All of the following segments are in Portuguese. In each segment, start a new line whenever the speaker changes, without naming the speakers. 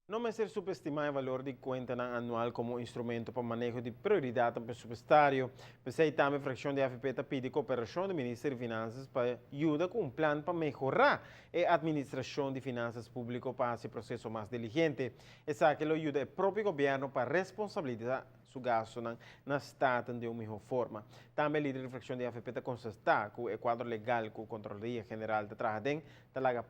Não é ser subestimar o valor de conta anual como instrumento para manejo de prioridade pressupostário. Pensei também a fração de AFP pede cooperação do Ministério de Finanças para ajudar com um plano para melhorar a administração de finanças públicas para esse processo mais diligente. Essa que ajuda o próprio governo para responsabilizar seu gasto na Estado de uma melhor forma. Também a líder de fração de AFP constatar que o quadro legal que a Controladoria General de Trabalho tem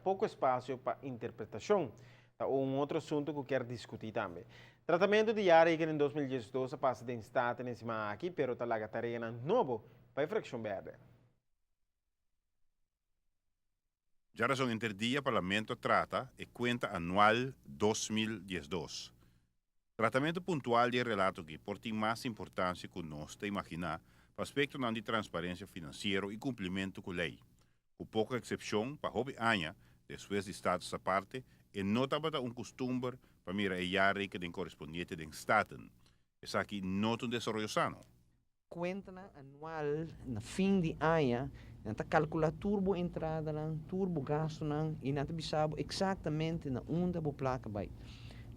pouco espaço para interpretação. Um outro assunto que eu quero discutir também. Tratamento diário que em 2012 passa de estado em cima aqui, pero talaga tarefa novo para a fração verde.
Já razão interdia Parlamento trata e conta anual 2012. Tratamento pontual de relato que porta mais importância que nós te imaginar para aspecto de transparência financeira e cumprimento com a lei. Com pouca exceção, para hobby anha, depois de Estado essa parte, e nota para costume para mirar a área que tem correspondente de Estado. Essa aqui não é um desenvolvimento sano.
Conta anual, na fim de ano, nós calcula turbo entrada, turbo gasto, e nós sabemos exatamente na onde a placa vai.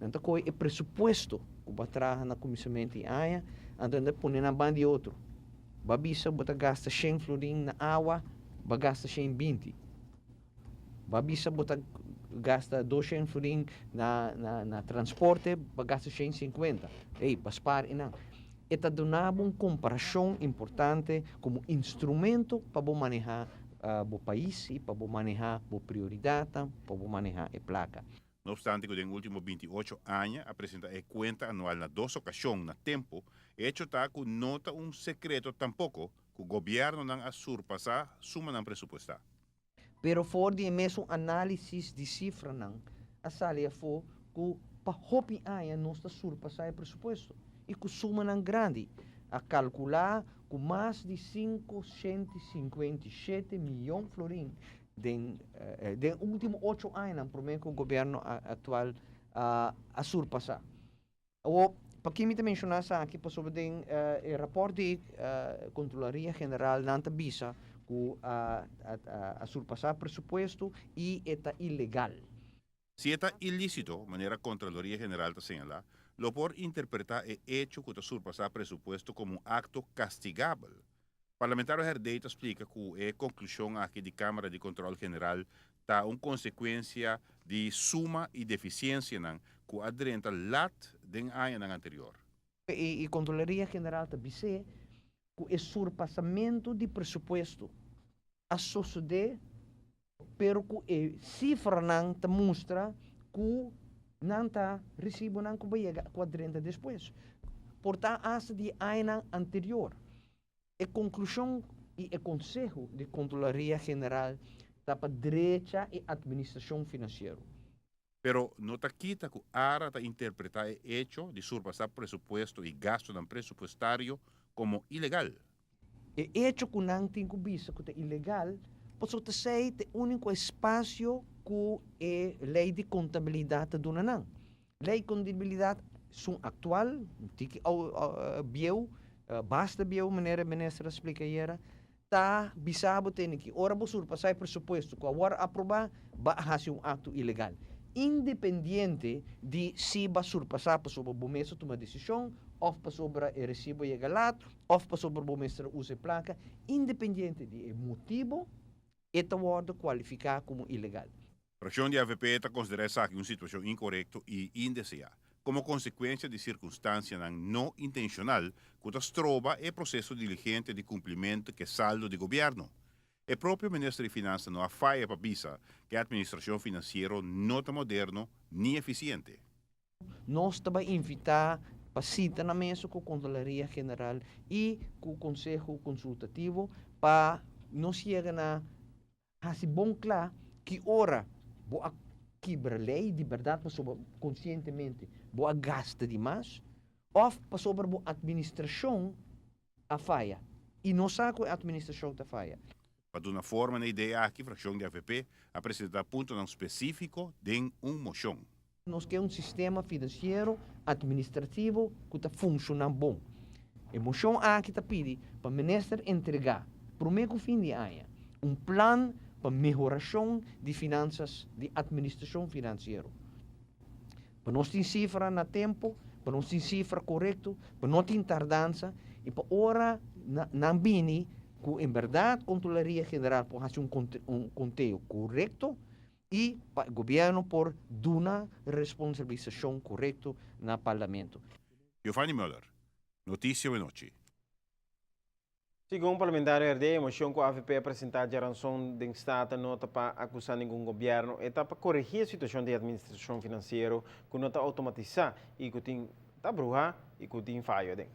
Nós temos o pressuposto que vai trazer na comissamento de ano, então nós põe na banda de outro. Babisa bota gasta 100 florim na água, vai gasta 120. Babisa bota gasta 200 florim na transporte, vai gasta 150. Ei, paspar e não. Esta donava uma comparação importante como instrumento para manejar o país e para manejar a prioridade, para manejar a placa.
No obstante, que nos últimos 28 anos apresenta a conta anual na 2 ocasiões na tempo, hecho está que nota um secreto tampouco que o governo não a surpassar suma não pressupostar.
Pero for de mesmo análise de cifra não, a salia for que para hopi aia não está surpassar o pressuposto e que suma não grande a calcular com mais de 557 milhões de florim de último 8 anos por meio que o governo atual a surpassar. O para quem me mencionar aqui sobre o rapport de Controladoria General nanta bisa que a surpassar presupuesto e está ilegal.
Se está ilícito, maneira a Contraloria General está señalar, lo por interpretar o hecho que está surpassar presupuesto como um acto castigável. Parlamentar Herdeita explica que a conclusão aqui de Câmara de Controle General está uma consequência de suma e deficiência que aderenta lat den ano anterior.
E Controladoria General também diz que o surpassamento de pressuposto a suceder, pero que a cifra não te mostra que não está recibo não que vai aderenta depois. Portanto, essa de ano anterior. A conclusão e o Conselho de Controladoria General está para direita e administração financeira.
Pero nota quita que ARA está interpretar o hecho de surpassar presupuesto e gasto não presupuestário como ilegal.
O hecho que não tem que visa que é ilegal, pode ser o único espaço que a lei de contabilidade dona não. Lei de contabilidade são atual, que bieu basta bieu maneira ministra explica era tá bisabo tem que ora vou surpassar presupuesto que agora aprovar vai ser um ato ilegal independente de se vai surpassar para sobre o mês tomar decisão ou para sobre o recibo chegar ou para sobre o mês usa placa independente de motivo esta ordem qualificar como ilegal.
A fração de AVP está considerando essa uma situação incorreta e indesejada. Como consequência de circunstância não intencional, que se trova o processo diligente de cumprimento que saldo de governo. O próprio Ministro de Finanças não afia para visa que a administração financeira não é moderno nem eficiente.
Nós também invitar para citar na mesa com a Controladoria General e com o Conselho Consultativo para nós chegar a ser bom claro que ora boa quebra lei de verdade para sobre conscientemente boa gasta demais ou para sobre a administração a falha e não sabe que a administração está falha.
Para dar uma forma na ideia aqui, a fração de AVP apresenta ponto não específico de moção.
Nós queremos sistema financeiro administrativo que está funcionando bom. A moção aqui está pedindo para o ministro entregar para o meio fim de ano um plano para melhoração de finanças, de administração financeira. para nós tem cifra na tempo, para nós tem cifra correto, para não tem tardança, e para ora na bini, que em verdade a Controlaria General pode fazer um conteúdo correto e para o governo por dar uma responsabilização correta no parlamento.
Giovanni Müller, Notícia Noche.
Segundo o parlamentar RD, a moção que a AFP apresentar a ranção de Estado nota para acusar nenhum governo e para corrigir a situação de administração financeira que não está automatizar e que tem bruxa e que tem falha.